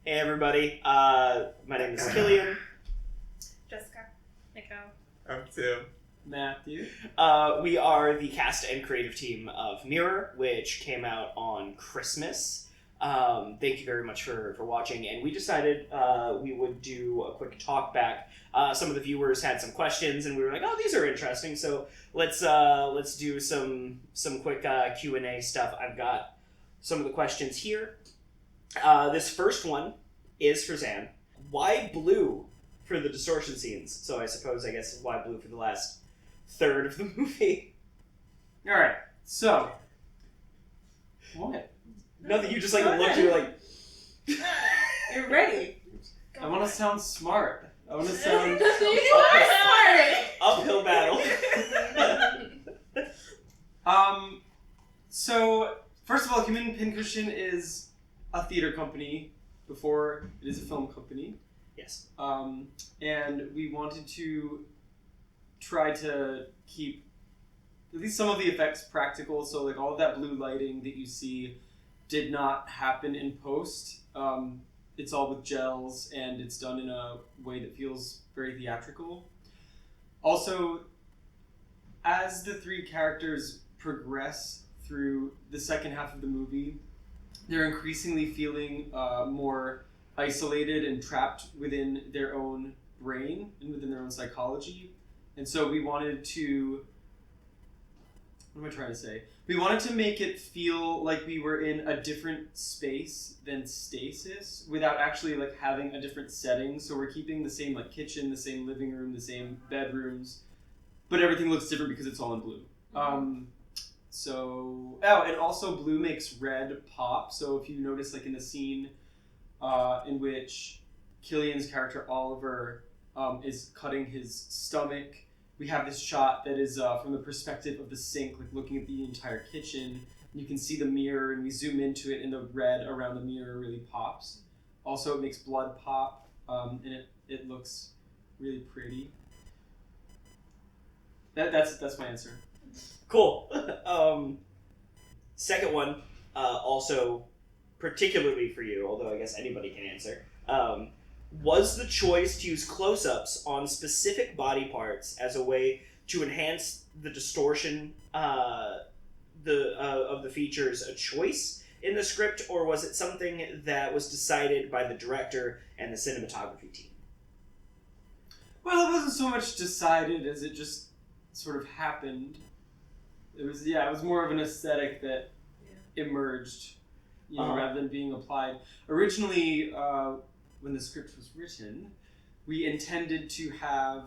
Hey everybody, my name is Killian. Jessica. Nico. I'm Tim. Matthew. We are the cast and creative team of MIROR, which came out on Christmas. Thank you very much for watching, and we decided we would do a quick talk back. Some of the viewers had some questions, and we were like, "Oh, these are interesting." So let's do some quick Q&A stuff. I've got some of the questions here. This first one is for Zan. Why blue for the distortion scenes? So I guess why blue for the last third of the movie? All right. So, what? Nothing. You just looked. You're like. You're ready. I want to sound smart. I want to sound. You are smart. Uphill battle. So first of all, Human Pincushion is a theater company before it is a film company. Yes. And we wanted to try to keep at least some of the effects practical. So like all of that blue lighting that you see did not happen in post. It's all with gels, and it's done in a way that feels very theatrical. Also, as the three characters progress through the second half of the movie, they're increasingly feeling more isolated and trapped within their own brain and within their own psychology. And so we wanted to... What am I trying to say? We wanted to make it feel like we were in a different space than stasis without actually having a different setting. So we're keeping the same kitchen, the same living room, the same bedrooms, but everything looks different because it's all in blue. And also blue makes red pop. So if you notice in the scene in which Killian's character Oliver is cutting his stomach, we have this shot that is from the perspective of the sink, looking at the entire kitchen. You can see the mirror, and we zoom into it, and the red around the mirror really pops. Also, it makes blood pop, and it looks really pretty. That's my answer. Cool. Second one, also particularly for you, although I guess anybody can answer. Was the choice to use close-ups on specific body parts as a way to enhance the distortion of the features a choice in the script, or was it something that was decided by the director and the cinematography team? Well, it wasn't so much decided as it just sort of happened. It was more of an aesthetic that emerged, rather than being applied. Originally, when the script was written, we intended to have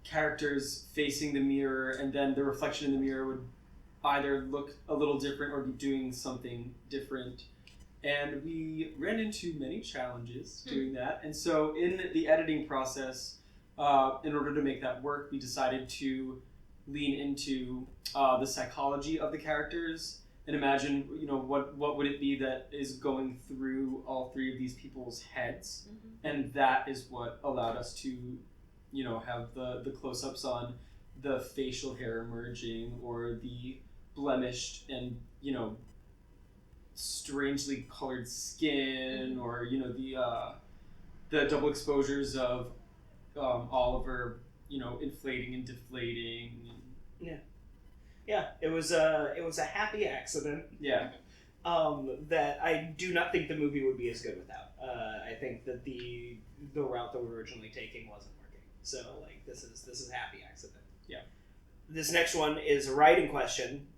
characters facing the mirror, and then the reflection in the mirror would either look a little different or be doing something different. And we ran into many challenges doing that. And so in the editing process, in order to make that work, we decided to lean into the psychology of the characters and imagine, what would it be that is going through all three of these people's heads. And that is what allowed us to, have the close-ups on the facial hair emerging, or the blemished and, strangely colored skin, or, the double exposures of Oliver, inflating and deflating. Yeah, it was a happy accident. Yeah. That I do not think the movie would be as good without. I think that the route that we were originally taking wasn't working. So this is a happy accident. Yeah. This next one is a writing question,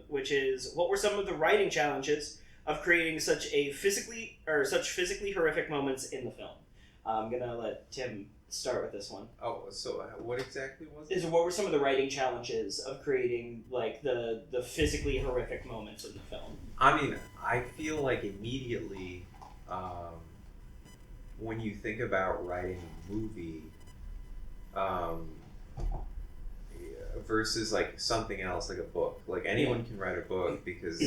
which is, what were some of the writing challenges of creating such physically horrific moments in the film? I'm gonna let Tim start with this one. Oh, so what exactly was it? What were some of the writing challenges of creating the physically horrific moments in the film? I mean, I feel like immediately when you think about writing a movie versus something else, like a book. Anyone can write a book because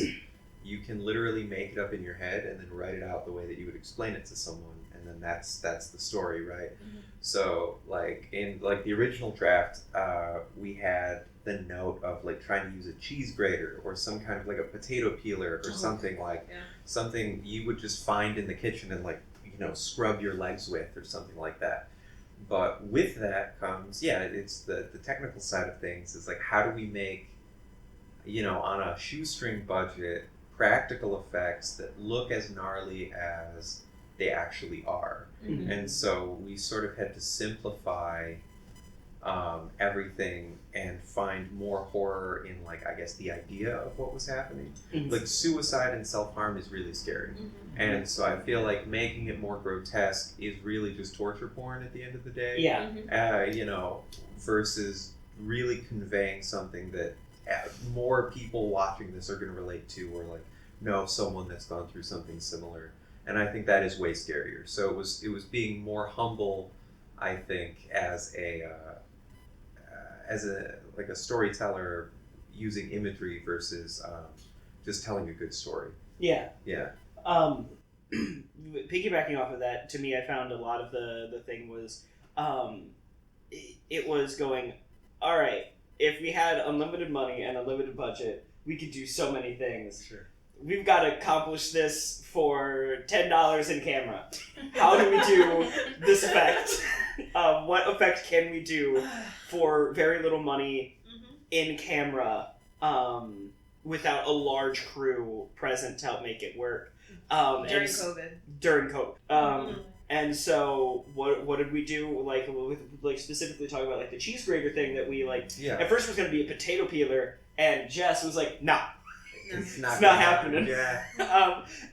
you can literally make it up in your head and then write it out the way that you would explain it to someone, and then that's the story, right? Mm-hmm. So in the original draft, we had the note of trying to use a cheese grater or some kind of a potato peeler or something something you would just find in the kitchen and scrub your legs with or something like that. But with that comes, it's the technical side of things is like, how do we make, on a shoestring budget, practical effects that look as gnarly as they actually are. Mhm. And so we sort of had to simplify everything and find more horror in, like, I guess the idea of what was happening. Mhm. Like, suicide and self-harm is really scary. Mhm. And so I feel like making it more grotesque is really just torture porn at the end of the day. Yeah. Mhm. Versus really conveying something that more people watching this are going to relate to, or like know someone that's gone through something similar. And I think that is way scarier. So it was being more humble, I think, as a storyteller using imagery versus just telling a good story. Yeah. Yeah. Piggybacking off of that, to me, I found a lot of the thing was, it was going, all right, if we had unlimited money and unlimited budget, we could do so many things. Sure. We've got to accomplish this for $10 in camera. How do we do this effect? What effect can we do for very little money Mhm. in camera without a large crew present to help make it work? During COVID. During COVID. Mhm. And so what did we do? Like specifically talking about like the cheese grater thing that we like. Yeah. At first it was going to be a potato peeler, and Jess was like, "Nah." It's not gonna happening. Yeah.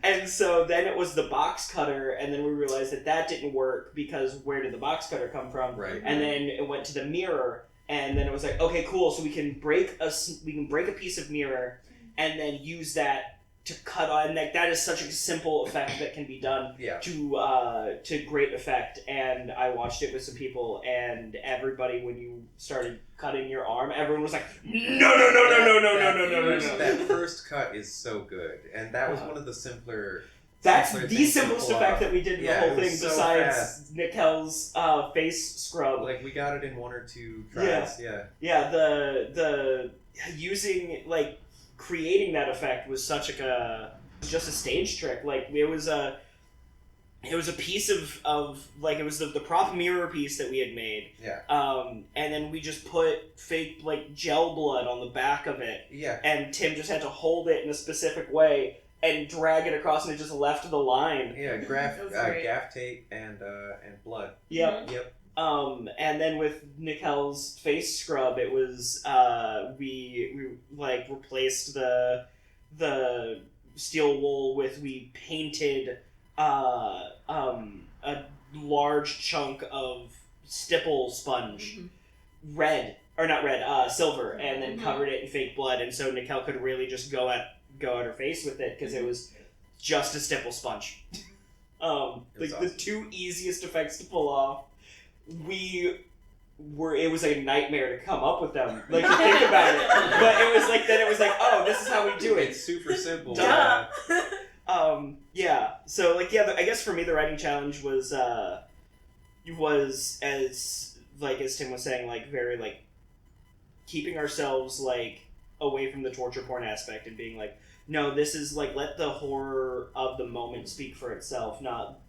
And so then it was the box cutter, and then we realized that didn't work because where did the box cutter come from? Right. And then it went to the mirror, and then it was like, okay, cool. So we can break a piece of mirror, and then use that to cut on. Like that is such a simple effect that can be done Yeah. to great effect. And I watched it with some people, and everybody, when you started cutting your arm, everyone was like, no. That first cut is so good, and that was one of the simpler. That's simpler the things to simplest pull effect off. that we did in Yeah, the it whole was thing, so besides fast. Nikel's face scrub. Like we got it in 1 or 2 tries. Yeah. Yeah, the using like creating that effect was such just a stage trick. Like it was a piece of like it was the prop mirror piece that we had made. Yeah. And then we just put fake like gel blood on the back of it, Yeah. and Tim just had to hold it in a specific way and drag it across, and it just left the line. Yeah. That was great. Gaff tape and blood. Yep. Yep. And then with Nikel's face scrub, it was we like replaced the steel wool with, we painted a large chunk of stipple sponge red, or not red, silver, and then Mhm. covered it in fake blood, and so Nikel could really just go at her face with it because it was just a stipple sponge. Like awesome. the two easiest effects to pull off. It was a nightmare to come up with them, like to think about it. But it was like, oh, this is how we do it. It's super simple. Duh. Yeah. So like, yeah, I guess for me the writing challenge was as Tim was saying, like very like keeping ourselves like away from the torture porn aspect and being like, no, this is like, let the horror of the moment speak for itself, not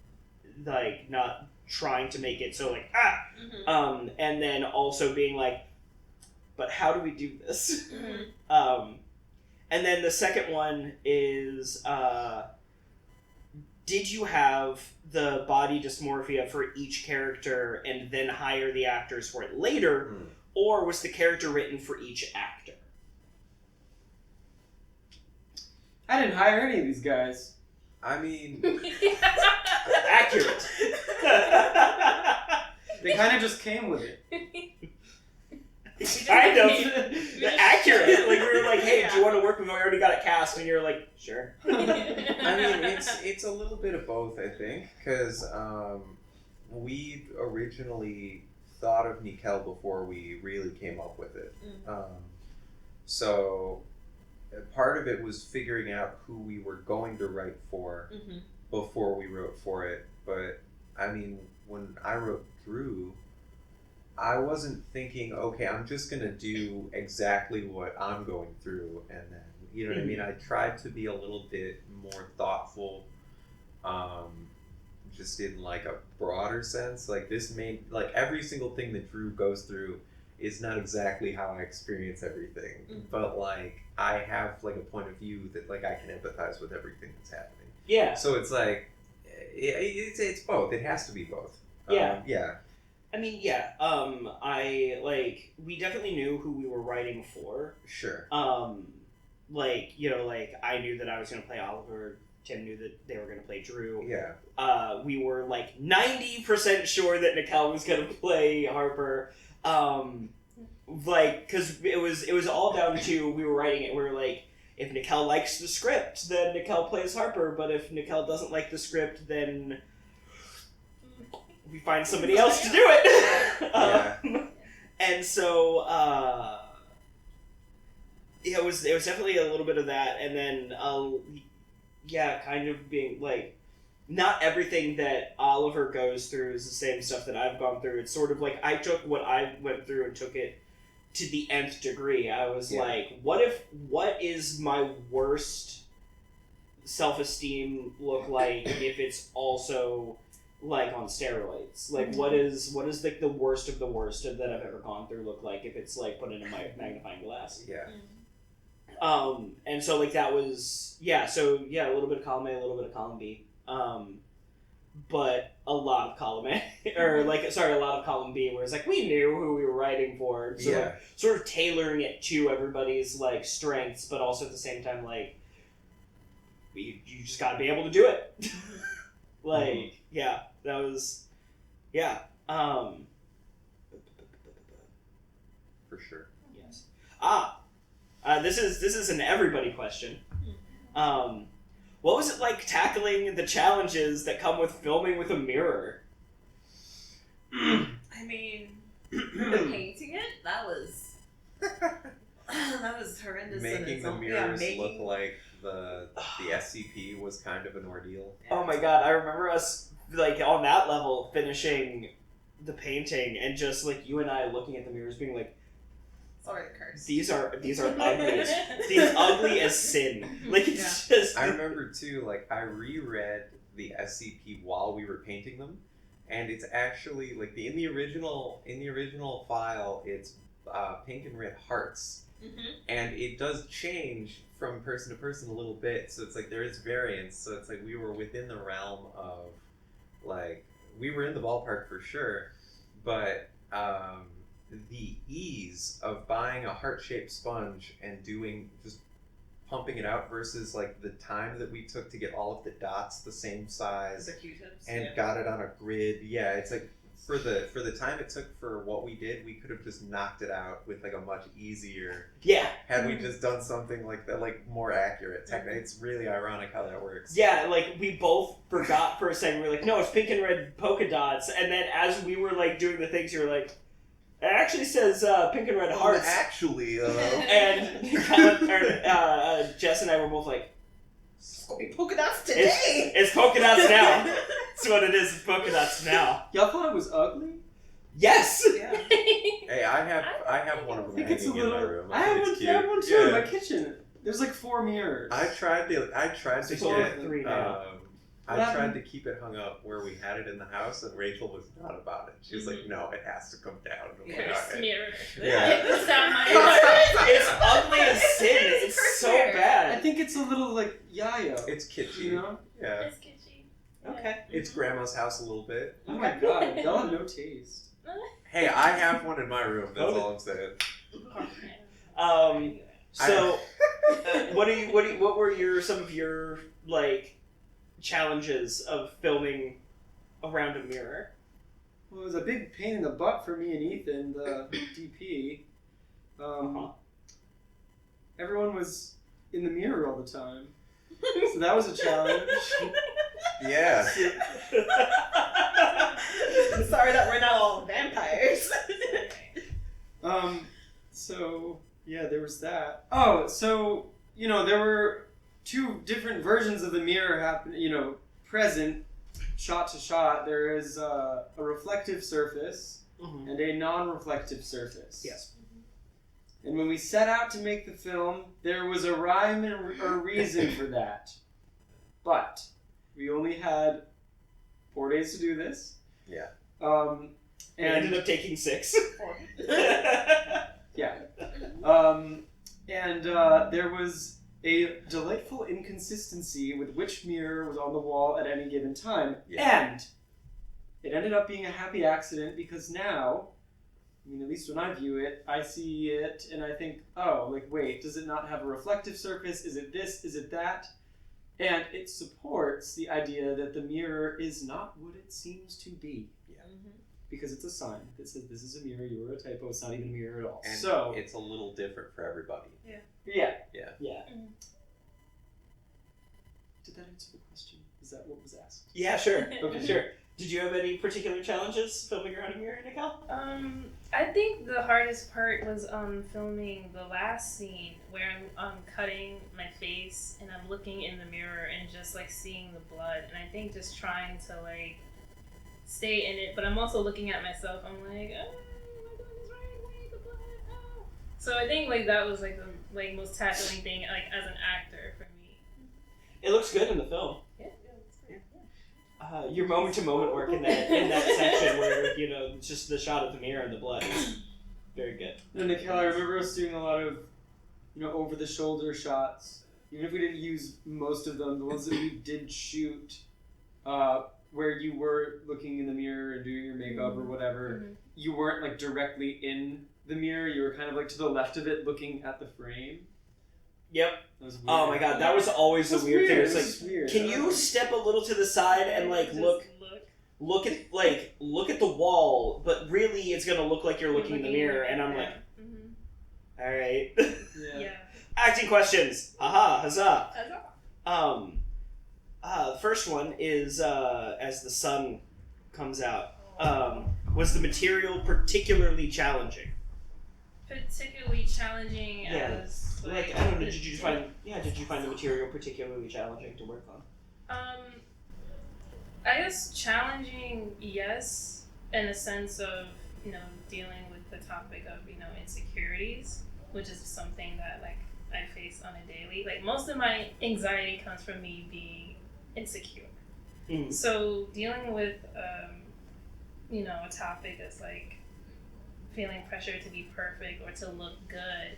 trying to make it so like Mhm. and then also being like, but how do we do this? Mhm. And then the second one is, did you have the body dysmorphia for each character and then hire the actors for it later, or was the character written for each actor? I didn't hire any of these guys. I mean, Accurate. They kind of just came with it. Kind of. Accurate. Like, we were like, hey, do you want to work? We've already got it cast. And you're like, sure. I mean, it's a little bit of both, I think, because we originally thought of Nikel before we really came up with it. So part of it was figuring out who we were going to write for Mhm. before we wrote for it. But I mean, when I wrote through, I wasn't thinking, okay, I'm just going to do exactly what I'm going through, and then, you know what I mean? I tried to be a little bit more thoughtful just in like a broader sense. Like this main, like every single thing that Drew goes through is not exactly how I experience everything, but like I have like a point of view that like I can empathize with everything that's happening. Yeah. So it's like it's both. It has to be both. Yeah. Yeah. I mean, yeah. I like we definitely knew who we were writing for. Sure. Like you know, like I knew that I was going to play Oliver. Tim knew that they were going to play Drew. Yeah. We were like 90% sure that Nicole was going to play Harper. Like, because it was all down to we were writing it. We were like, if Nicole likes the script, then Nicole plays Harper. But if Nicole doesn't like the script, then we find somebody else to do it. And so yeah, it was definitely a little bit of that, and then yeah, kind of being like, not everything that Oliver goes through is the same stuff that I've gone through. It's sort of like I took what I went through and took it to the nth degree. I was like, what is my worst self-esteem look like if it's also like on steroids? Like what is like the worst of the worst that I've ever gone through look like if it's like put in a magnifying glass? Yeah. And so like that was so a little bit of column A, a little bit of column B. But a lot of column A, or like, sorry, a lot of column B, where it's like, we knew who we were writing for, so sort of tailoring it to everybody's, like, strengths, but also at the same time, like, you just gotta be able to do it. Like, that was, For sure. Yes. This is an everybody question. What was it like tackling the challenges that come with filming with a mirror? I mean, painting it, that was horrendous. Making the mirrors look like the SCP was kind of an ordeal. Oh my god, I remember us, like, on that level, finishing the painting, and just, like, you and I looking at the mirrors being like, sorry, curse. These are ugly these ugly as sin. Like, it's just... I remember, too, like, I reread the SCP while we were painting them, and it's actually, like, in the original file, it's pink and red hearts. And it does change from person to person a little bit, so it's like there is variance, so it's like we were within the realm of, like, we were in the ballpark for sure, but the ease of buying a heart-shaped sponge and just pumping it out versus like the time that we took to get all of the dots the same size The Q-tips, and got it on a grid. Yeah, it's like for the time it took for what we did, we could have just knocked it out with like a much easier. Yeah. Had we just done something like that, like more accurate. It's really ironic how that works. Yeah, like we both forgot for a second. We were like, no, it's pink and red polka dots. And then as we were like doing the things, you were like, it actually says pink and red hearts. Actually, and Jess and I were both like, it's gonna be polka dots today. It's polka dots now. That's what it is. It's polka dots now. Y'all thought it was ugly? Yes. Yeah. Hey, I have one of them hanging in my room. I have one too in my kitchen. There's like 4 mirrors. I tried to get 3 now. I tried to keep it hung up where we had it in the house, and Rachel was not about it. She was like, "No, it has to come down." Curse mirror. Yeah. It's down my It's ugly as sin. It's so I bad. think it's a little like yayo. It's kitschy. You know? Yeah. It's kitschy. Okay. It's grandma's house a little bit. Oh my god, y'all have no taste. Hey, I have one in my room. That's all I'm saying. So, what were some of your like challenges of filming around a mirror? Well, it was a big pain in the butt for me and Ethan, the DP. Everyone was in the mirror all the time, so that was a challenge. Yeah. Sorry that we're not all vampires. So yeah, there was that. Oh, so there were 2 different versions of the mirror present, shot to shot. There is a reflective surface and a non-reflective surface. Yes. And when we set out to make the film, there was a rhyme and a reason for that. But we only had 4 days to do this. Yeah. We ended up taking 6. Yeah. There was a delightful inconsistency with which mirror was on the wall at any given time. Yeah. And it ended up being a happy accident because now, I mean, at least when I view it, I see it and I think, oh, like, wait, does it not have a reflective surface? Is it this? Is it that? And it supports the idea that the mirror is not what it seems to be. Because it's a sign that says this is a mirror, you're a typo, it's not even a mirror at all. And so it's a little different for everybody. Yeah. Yeah. Did that answer the question? Is that what was asked? Yeah, sure. Okay. Sure. Did you have any particular challenges filming around a mirror, Nicole? I think the hardest part was filming the last scene where I'm cutting my face and I'm looking in the mirror and just like seeing the blood, and I think just trying to like stay in it, but I'm also looking at myself. I'm like, oh, am I doing this right? Wait, the blood. Oh. So I think like that was like the like most tackling thing like as an actor for me. It looks good in the film. Yeah. Your moment-to-moment work in that section where, you know, just the shot of the mirror and the blood is very good. No, Nikhil, I remember us doing a lot of, you know, over-the-shoulder shots. Even if we didn't use most of them, the ones that we did shoot, where you were looking in the mirror and doing your makeup or whatever, you weren't like directly in the mirror. You were kind of like to the left of it, looking at the frame. Yep. That was weird. Oh my god, that was always the weird thing. It's like, weird. can you step a little to the side and like Just look at the wall, but really it's gonna look like you're looking in the mirror, and I'm like, all right. Yeah. Acting questions. Haha, huzzah. First one is as the sun comes out. Was the material particularly challenging? Particularly challenging as like I don't know. Did you find the material particularly challenging to work on? I guess challenging, yes, in a sense of, you know, dealing with the topic of, you know, insecurities, which is something that like I face on a daily. Like most of my anxiety comes from me being insecure. So dealing with you know, a topic that's like feeling pressure to be perfect or to look good,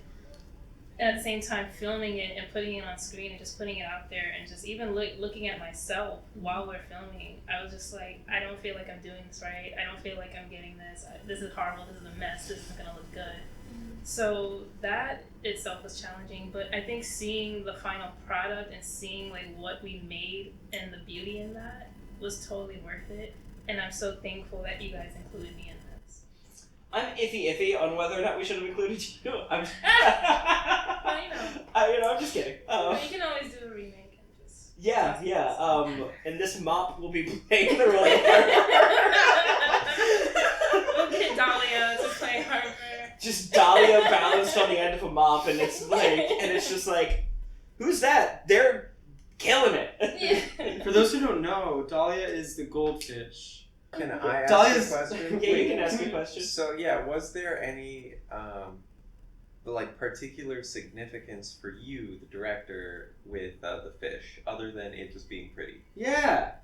and at the same time filming it and putting it on screen and just putting it out there, and just even looking at myself while we're filming, I was just like, I don't feel like I'm doing this right. I don't feel like I'm getting this. This is horrible. This is a mess. This isn't gonna look good. So that itself was challenging, but I think seeing the final product and seeing like what we made and the beauty in that was totally worth it. And I'm so thankful that you guys included me in this. I'm iffy on whether or not we should have included you. Well, you know. I'm just kidding. You can always do a remake and just... Yeah. And this mop will be playing the role of Harper. We'll get Dahlia to play Harper. Just Dahlia balanced on the end of a mop, and it's just like, who's that? They're killing it. Yeah. For those who don't know, Dahlia is the goldfish. Can I ask Dahlia's- a question? Yeah, you can ask me a question. So yeah, was there any like particular significance for you, the director, with the fish, other than it just being pretty? Yeah.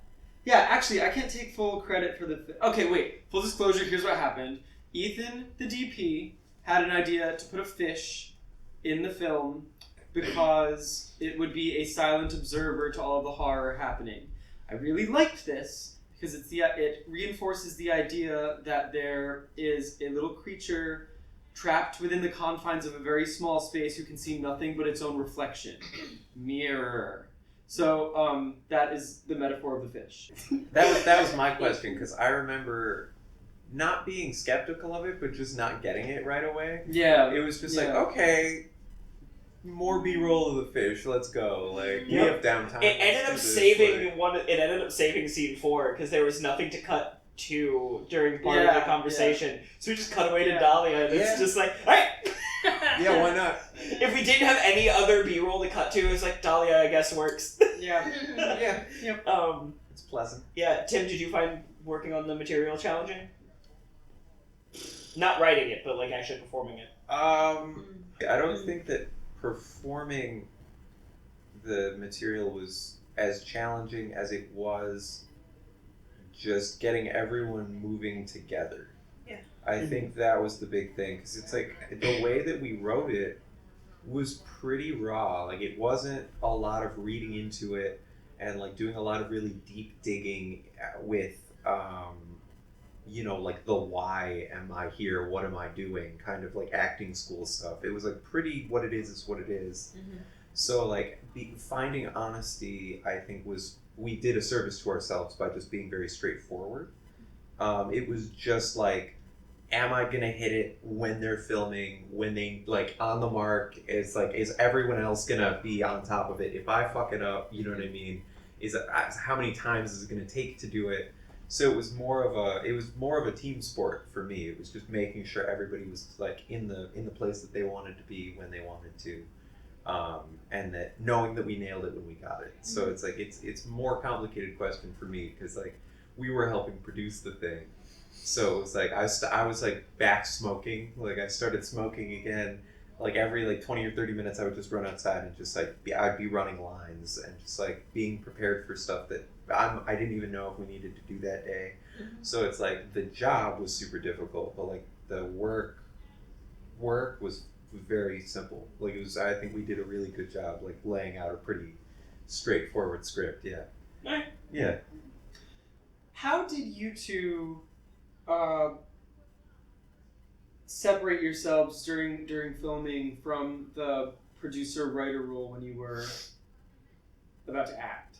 Actually, I can't take full credit for the. Okay, wait. Full disclosure. Here's what happened. Ethan, the DP, had an idea to put a fish in the film because it would be a silent observer to all of the horror happening. I really liked this because it reinforces the idea that there is a little creature trapped within the confines of a very small space who can see nothing but its own reflection. Mirror. So that is the metaphor of the fish. That was my question, because I remember not being skeptical of it, but just not getting it right away. Yeah. It was just like, okay, more B-roll of the fish, let's go. Like, we have downtime. It ended up saving scene 4 because there was nothing to cut to during part of the conversation. So we just cut away to Dahlia, and it's just like, all right. Yeah, why not? If we didn't have any other B-roll to cut to, it's like, Dahlia, I guess, works. Yeah. It's pleasant. Yeah, Tim, did you find working on the material challenging? Not writing it, but like actually performing it. I don't think that performing the material was as challenging as it was just getting everyone moving together. Yeah. I think that was the big thing, because it's like the way that we wrote it was pretty raw. Like, it wasn't a lot of reading into it and like doing a lot of really deep digging with you know, like the why am I here, what am I doing, kind of like acting school stuff. It was like pretty what it is what it is. So like finding honesty, I think we did a service to ourselves by just being very straightforward. It was just like, am I gonna hit it when they're filming, when they like on the mark? It's like, is everyone else gonna be on top of it if I fuck it up? You know what I mean? How many times is it gonna take to do it? So it was more of a team sport for me. It was just making sure everybody was like in the place that they wanted to be when they wanted to, and that knowing that we nailed it when we got it. So it's like it's more complicated question for me, because like we were helping produce the thing. So it was like I was like back smoking. Like I started smoking again. Like every like 20 or 30 minutes, I would just run outside and just like I'd be running lines and just like being prepared for stuff that I didn't even know if we needed to do that day. So it's like the job was super difficult, but like the work was very simple. Like I think we did a really good job like laying out a pretty straightforward script. Yeah. Right. Yeah. How did you two separate yourselves during filming from the producer-writer role when you were about to act?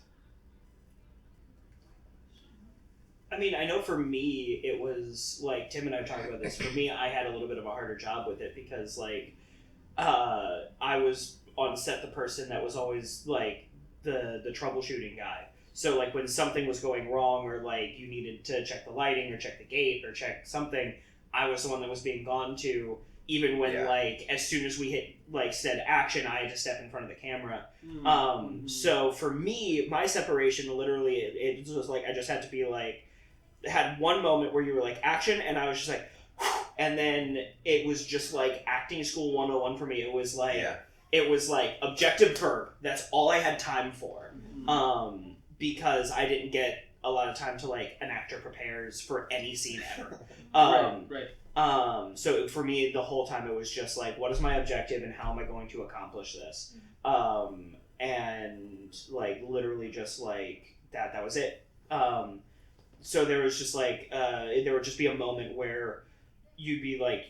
I mean, I know for me, it was like Tim and I talked about this. For me, I had a little bit of a harder job with it because, like, I was on set the person that was always like the troubleshooting guy. So, like, when something was going wrong, or like you needed to check the lighting or check the gate or check something, I was the one that was being gone to. Even when like as soon as we hit like said action, I had to step in front of the camera. So for me, my separation literally it was like I just had to be like. Had one moment where you were like action, and I was just like, whew, and then it was just like acting school 101 for me. It was like objective verb. That's all I had time for, because I didn't get a lot of time to like an actor prepares for any scene ever. So for me, the whole time it was just like, what is my objective and how am I going to accomplish this? And like literally just like that was it. So there was just like there would just be a moment where you'd be like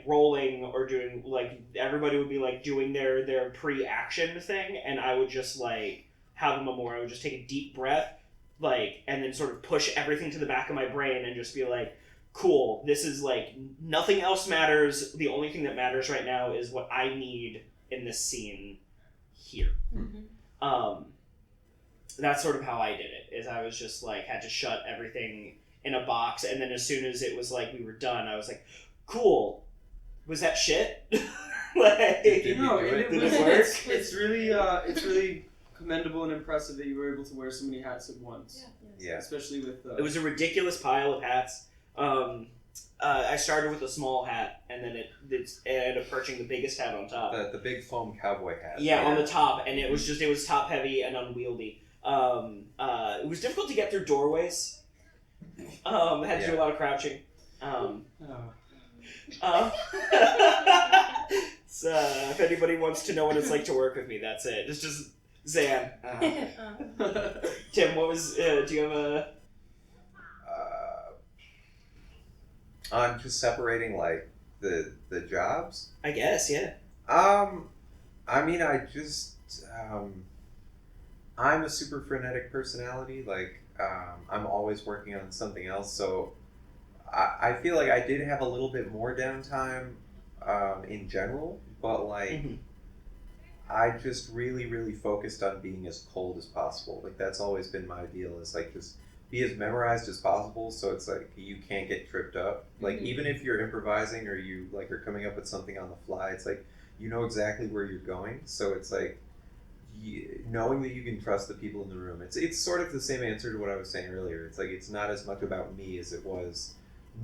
rolling or doing like everybody would be like doing their pre-action thing, and I would just like have a moment where I would just take a deep breath, like, and then sort of push everything to the back of my brain and just be like, cool, this is like nothing else matters. The only thing that matters right now is what I need in this scene here. That's sort of how I did it, is I was just like, had to shut everything in a box, and then as soon as it was like we were done, I was like, cool, was that shit? Like, Did it work? It's really commendable and impressive that you were able to wear so many hats at once. Yeah. Especially with it was a ridiculous pile of hats. I started with a small hat, and then it ended up perching the biggest hat on top. The big foam cowboy hat. Yeah, on the top, and it was top heavy and unwieldy. It was difficult to get through doorways. Had to do a lot of crouching. So if anybody wants to know what it's like to work with me, that's it. It's just Zan. Tim, what was? Do you have a? I'm just separating like the jobs. I guess, yeah. I mean, I'm a super frenetic personality. Like, I'm always working on something else. So I feel like I did have a little bit more downtime in general, but like I just really, really focused on being as cold as possible. Like, that's always been my deal, is like just be as memorized as possible, so it's like you can't get tripped up. Like, even if you're improvising or you like are coming up with something on the fly, it's like you know exactly where you're going. So it's like knowing that you can trust the people in the room. It's sort of the same answer to what I was saying earlier. It's like it's not as much about me as it was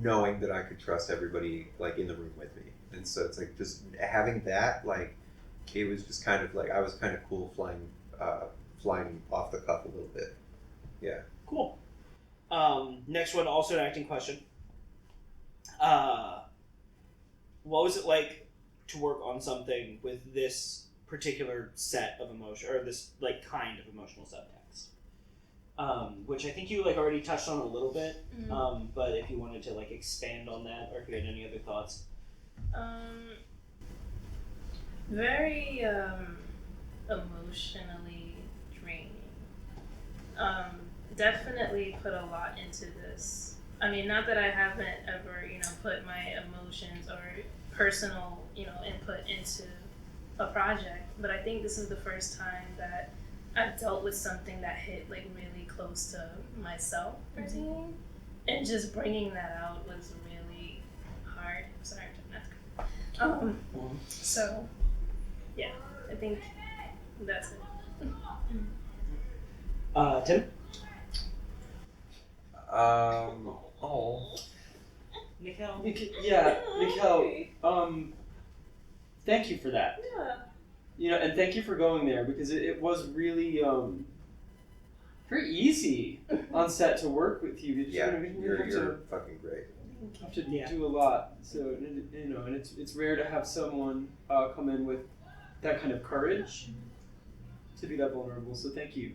knowing that I could trust everybody like in the room with me. And so it's like just having that, like, it was just kind of like I was kind of cool flying off the cuff a little bit. Yeah. Cool. Next one, also an acting question. What was it like to work on something with this particular set of emotion, or this like kind of emotional subtext? Which I think you like already touched on a little bit. But if you wanted to like expand on that, or if you had any other thoughts. Very emotionally draining. Definitely put a lot into this. I mean, not that I haven't ever, put my emotions or personal, input into a project, but I think this is the first time that I've dealt with something that hit like really close to myself personally, and just bringing that out was really hard. Sorry, so yeah, I think that's it. Tim? Mikhail. Mikhail, thank you for that. Yeah. And thank you for going there, because it was really very easy on set to work with you. You're fucking great. Have to do a lot, so and it's rare to have someone come in with that kind of courage to be that vulnerable. So thank you.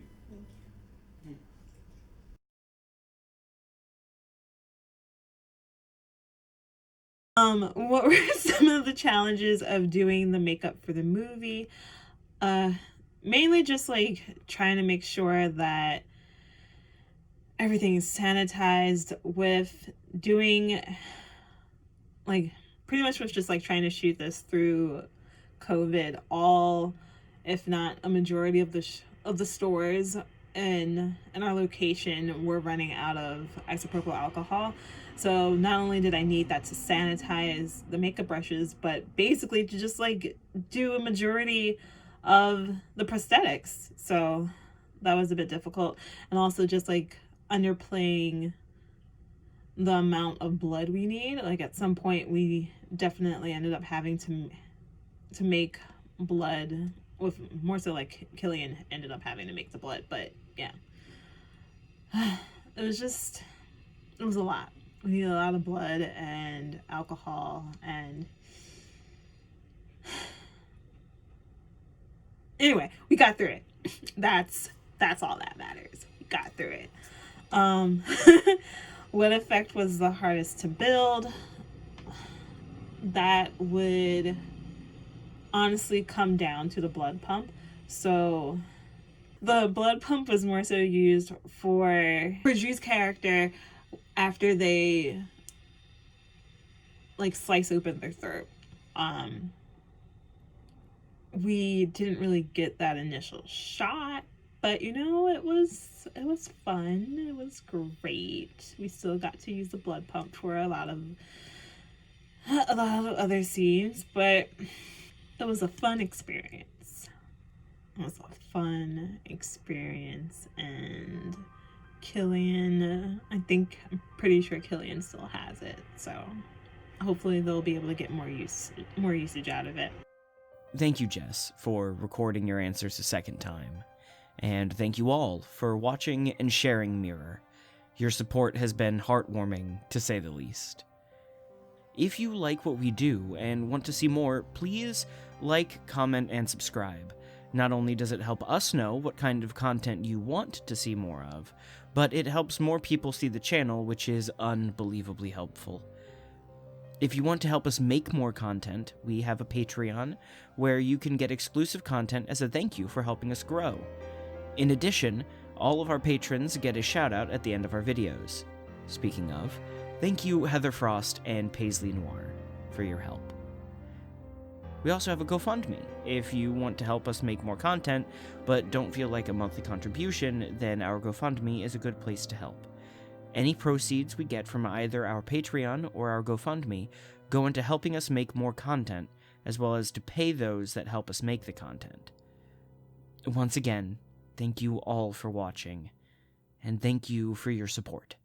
What were some of the challenges of doing the makeup for the movie? Mainly just like trying to make sure that everything is sanitized, with doing like pretty much was just like trying to shoot this through COVID. All, if not a majority of the stores in our location were running out of isopropyl alcohol. So not only did I need that to sanitize the makeup brushes, but basically to just like do a majority of the prosthetics. So that was a bit difficult. And also just like underplaying the amount of blood we need. Like at some point we definitely ended up having to make blood, with more so like Killian ended up having to make the blood. But yeah, it was a lot. We needed a lot of blood and alcohol, and anyway, we got through it. That's all that matters. We got through it. What effect was the hardest to build? That would honestly come down to the blood pump. So the blood pump was more so used for Drew's character after they like slice open their throat. We didn't really get that initial shot, but it was fun. It was great. We still got to use the blood pump for a lot of other scenes, but it was a fun experience. And Killian, I'm pretty sure Killian still has it, so hopefully they'll be able to get more usage out of it. Thank you, Jess, for recording your answers a second time. And thank you all for watching and sharing Mirror. Your support has been heartwarming, to say the least. If you like what we do and want to see more, please like, comment, and subscribe. Not only does it help us know what kind of content you want to see more of, but it helps more people see the channel, which is unbelievably helpful. If you want to help us make more content, we have a Patreon where you can get exclusive content as a thank you for helping us grow. In addition, all of our patrons get a shout out at the end of our videos. Speaking of, thank you Heather Frost and Paisley Noir for your help. We also have a GoFundMe. If you want to help us make more content, but don't feel like a monthly contribution, then our GoFundMe is a good place to help. Any proceeds we get from either our Patreon or our GoFundMe go into helping us make more content, as well as to pay those that help us make the content. Once again, thank you all for watching, and thank you for your support.